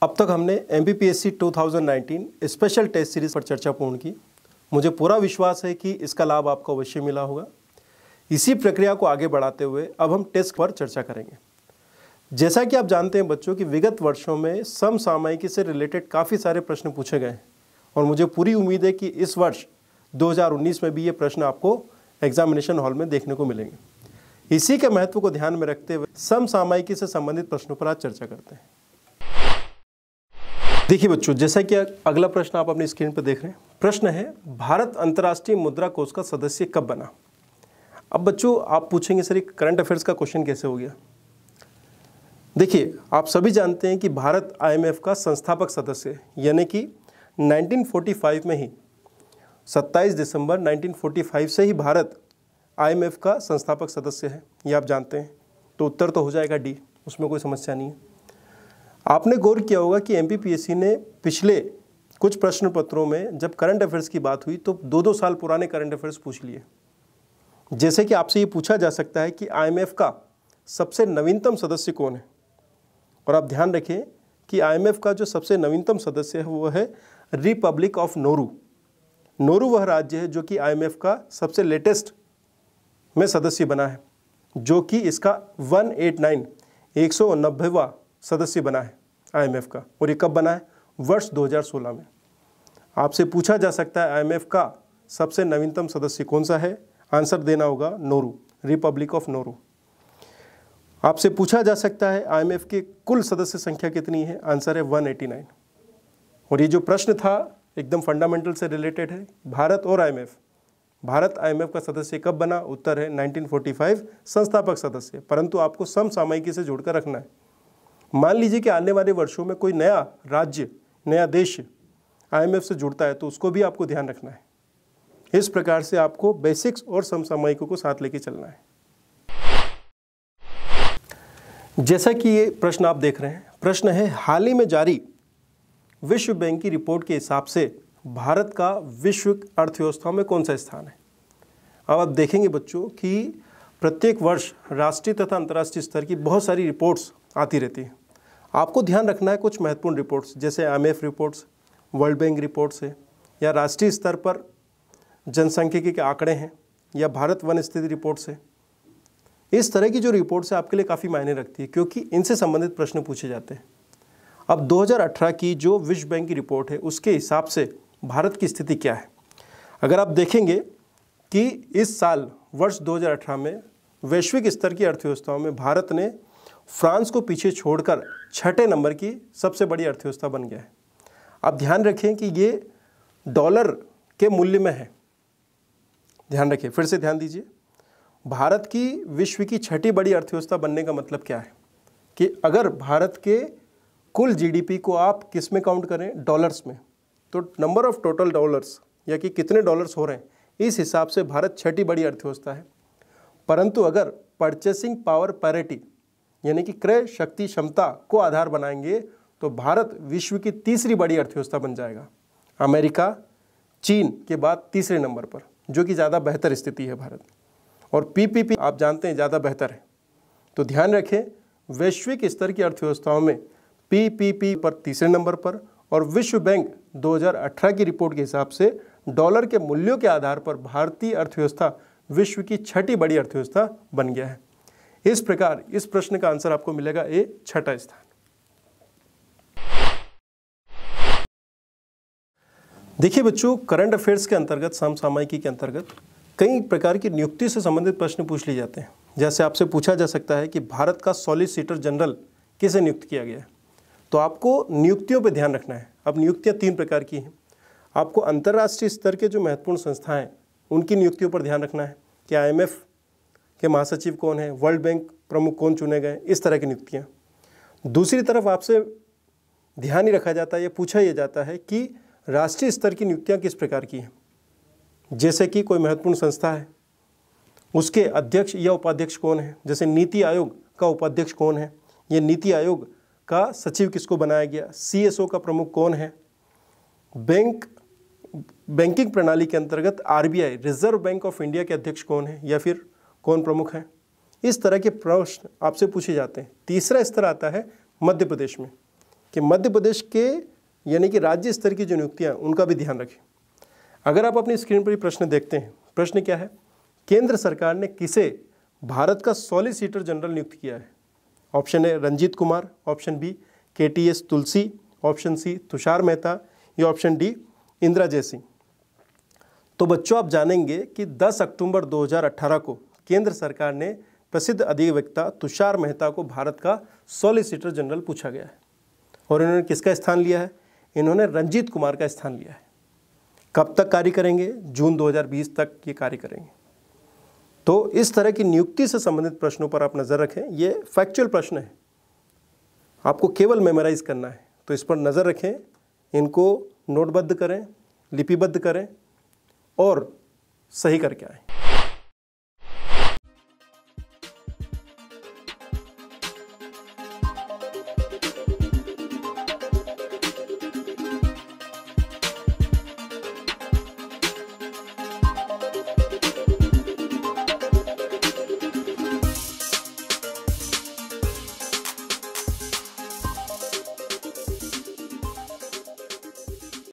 अब तक हमने MPPSC 2019 स्पेशल टेस्ट सीरीज पर चर्चा पूर्ण की। मुझे पूरा विश्वास है कि इसका लाभ आपको अवश्य मिला होगा। इसी प्रक्रिया को आगे बढ़ाते हुए अब हम टेस्ट पर चर्चा करेंगे। जैसा कि आप जानते हैं बच्चों कि विगत वर्षों में समसामयिकी से रिलेटेड काफ़ी सारे प्रश्न पूछे गए हैं और मुझे पूरी उम्मीद है कि इस वर्ष 2019 में भी ये प्रश्न आपको एग्जामिनेशन हॉल में देखने को मिलेंगे। इसी के महत्व को ध्यान में रखते हुए समसामयिकी से संबंधित प्रश्नों पर आज चर्चा करते हैं। देखिए बच्चों, जैसा कि अगला प्रश्न आप अपनी स्क्रीन पर देख रहे हैं, प्रश्न है भारत अंतर्राष्ट्रीय मुद्रा कोष का सदस्य कब बना। अब बच्चों आप पूछेंगे सर करंट अफेयर्स का क्वेश्चन कैसे हो गया। देखिए आप सभी जानते हैं कि भारत IMF का संस्थापक सदस्य है, यानी कि 1945 में ही 27 दिसंबर 1945 से ही भारत IMF का संस्थापक सदस्य है, ये आप जानते हैं। तो उत्तर तो हो जाएगा डी, उसमें कोई समस्या नहीं है। आपने गौर किया होगा कि MPPSC ने पिछले कुछ प्रश्न पत्रों में जब करंट अफेयर्स की बात हुई तो 2-2 साल पुराने करंट अफेयर्स पूछ लिए। जैसे कि आपसे ये पूछा जा सकता है कि IMF का सबसे नवीनतम सदस्य कौन है, और आप ध्यान रखें कि IMF का जो सबसे नवीनतम सदस्य है वो है रिपब्लिक ऑफ नोरू। नोरू वह राज्य है जो कि IMF का सबसे लेटेस्ट में सदस्य बना है, जो कि इसका 189वां सदस्य बना है IMF का। और ये कब बना है? वर्ष 2016 में। आपसे पूछा जा सकता है IMF का सबसे नवीनतम सदस्य कौन सा है, आंसर देना होगा नोरू, रिपब्लिक ऑफ नोरू। आपसे पूछा जा सकता है IMF की कुल सदस्य संख्या कितनी है, आंसर है 189। और ये जो प्रश्न था एकदम फंडामेंटल से रिलेटेड है, भारत और IMF। भारत IMF का सदस्य कब बना, उत्तर है 1945 संस्थापक सदस्य, परंतु आपको समसामयिकी से जोड़कर रखना है। मान लीजिए कि आने वाले वर्षों में कोई नया राज्य, नया देश IMF से जुड़ता है तो उसको भी आपको ध्यान रखना है। इस प्रकार से आपको बेसिक्स और समसामयिकों को साथ लेके चलना है। जैसा कि ये प्रश्न आप देख रहे हैं, प्रश्न है हाल ही में जारी विश्व बैंक की रिपोर्ट के हिसाब से भारत का विश्व अर्थव्यवस्था में कौन सा स्थान है। अब आप देखेंगे बच्चों कि प्रत्येक वर्ष राष्ट्रीय तथा अंतर्राष्ट्रीय स्तर की बहुत सारी रिपोर्ट्स आती रहती हैं। आपको ध्यान रखना है कुछ महत्वपूर्ण रिपोर्ट्स, जैसे IMF reports, world bank reports है, या राष्ट्रीय स्तर पर जनसांख्यिकी के आंकड़े हैं, या भारत वन स्थिति रिपोर्ट्स है। इस तरह की जो रिपोर्ट्स है आपके लिए काफ़ी मायने रखती है, क्योंकि इनसे संबंधित प्रश्न पूछे जाते हैं। अब 2018 की जो विश्व बैंक की रिपोर्ट है उसके हिसाब से भारत की स्थिति क्या है। अगर आप देखेंगे कि इस साल वर्ष 2018 में वैश्विक स्तर की अर्थव्यवस्थाओं में भारत ने फ्रांस को पीछे छोड़कर 6ठे नंबर की सबसे बड़ी अर्थव्यवस्था बन गया है। आप ध्यान रखें कि ये डॉलर के मूल्य में है। ध्यान रखें, फिर से ध्यान दीजिए, भारत की विश्व की 6ठी बड़ी अर्थव्यवस्था बनने का मतलब क्या है कि अगर भारत के कुल GDP को आप किस में काउंट करें, डॉलर्स में, तो नंबर ऑफ टोटल डॉलर्स, या कि कितने डॉलर्स हो रहे हैं, इस हिसाब से भारत 6ठी बड़ी अर्थव्यवस्था है। परंतु अगर परचेसिंग पावर पैरिटी यानी कि क्रय शक्ति क्षमता को आधार बनाएंगे तो भारत विश्व की 3री बड़ी अर्थव्यवस्था बन जाएगा। अमेरिका, चीन के बाद 3रे नंबर पर, जो कि ज़्यादा बेहतर स्थिति है भारत। और PPP आप जानते हैं ज़्यादा बेहतर है। तो ध्यान रखें, वैश्विक स्तर की अर्थव्यवस्थाओं में PPP पर 3रे नंबर पर, और विश्व बैंक 2018 की रिपोर्ट के हिसाब से डॉलर के मूल्यों के आधार पर भारतीय अर्थव्यवस्था विश्व की 6ठी बड़ी अर्थव्यवस्था बन गया है। इस प्रकार इस प्रश्न का आंसर आपको मिलेगा ए, 6ठा स्थान। देखिए बच्चों, करंट अफेयर्स के अंतर्गत, समसामयिकी के अंतर्गत कई प्रकार की नियुक्ति से संबंधित प्रश्न पूछ लिए जाते हैं। जैसे आपसे पूछा जा सकता है कि भारत का सॉलिसिटर जनरल किसे नियुक्त किया गया है, तो आपको नियुक्तियों पर ध्यान रखना है। अब नियुक्तियां 3 प्रकार की हैं। आपको अंतर्राष्ट्रीय स्तर के जो महत्वपूर्ण संस्थाएं उनकी नियुक्तियों पर ध्यान रखना है कि IMF के महासचिव कौन है, वर्ल्ड बैंक प्रमुख कौन चुने गए, इस तरह की नियुक्तियाँ। दूसरी तरफ आपसे ध्यान ही रखा जाता है, ये पूछा यह जाता है कि राष्ट्रीय स्तर की नियुक्तियाँ किस प्रकार की हैं। जैसे कि कोई महत्वपूर्ण संस्था है, उसके अध्यक्ष या उपाध्यक्ष कौन है, जैसे नीति आयोग का उपाध्यक्ष कौन है, ये नीति आयोग का सचिव किसको बनाया गया, CSO का प्रमुख कौन है, बैंकिंग प्रणाली के अंतर्गत RBI, reserve bank of India के अध्यक्ष कौन है, या फिर कौन प्रमुख है। इस तरह के प्रश्न आपसे पूछे जाते हैं। तीसरा स्तर आता है मध्य प्रदेश में, कि मध्य प्रदेश के यानी कि राज्य स्तर की जो नियुक्तियाँ उनका भी ध्यान रखें। अगर आप अपनी स्क्रीन पर ये प्रश्न देखते हैं, प्रश्न क्या है, केंद्र सरकार ने किसे भारत का सॉलिसिटर जनरल नियुक्त किया है? Option A Ranjit Kumar, option B KTS Tulsi, option C Tushar Mehta, या ऑप्शन डी इंदिरा जयसिंह। तो बच्चों आप जानेंगे कि 10 अक्टूबर 2018 को केंद्र सरकार ने प्रसिद्ध अधिवक्ता तुषार मेहता को भारत का सॉलिसिटर जनरल पूछा गया है। और इन्होंने किसका स्थान लिया है? इन्होंने रंजीत कुमार का स्थान लिया है। कब तक कार्य करेंगे? जून 2020 तक ये कार्य करेंगे। तो इस तरह की नियुक्ति से संबंधित प्रश्नों पर आप नज़र रखें। ये फैक्चुअल प्रश्न है, आपको केवल मेमोराइज करना है, तो इस पर नज़र रखें, इनको नोटबद्ध करें, लिपिबद्ध करें और सही करके आएँ।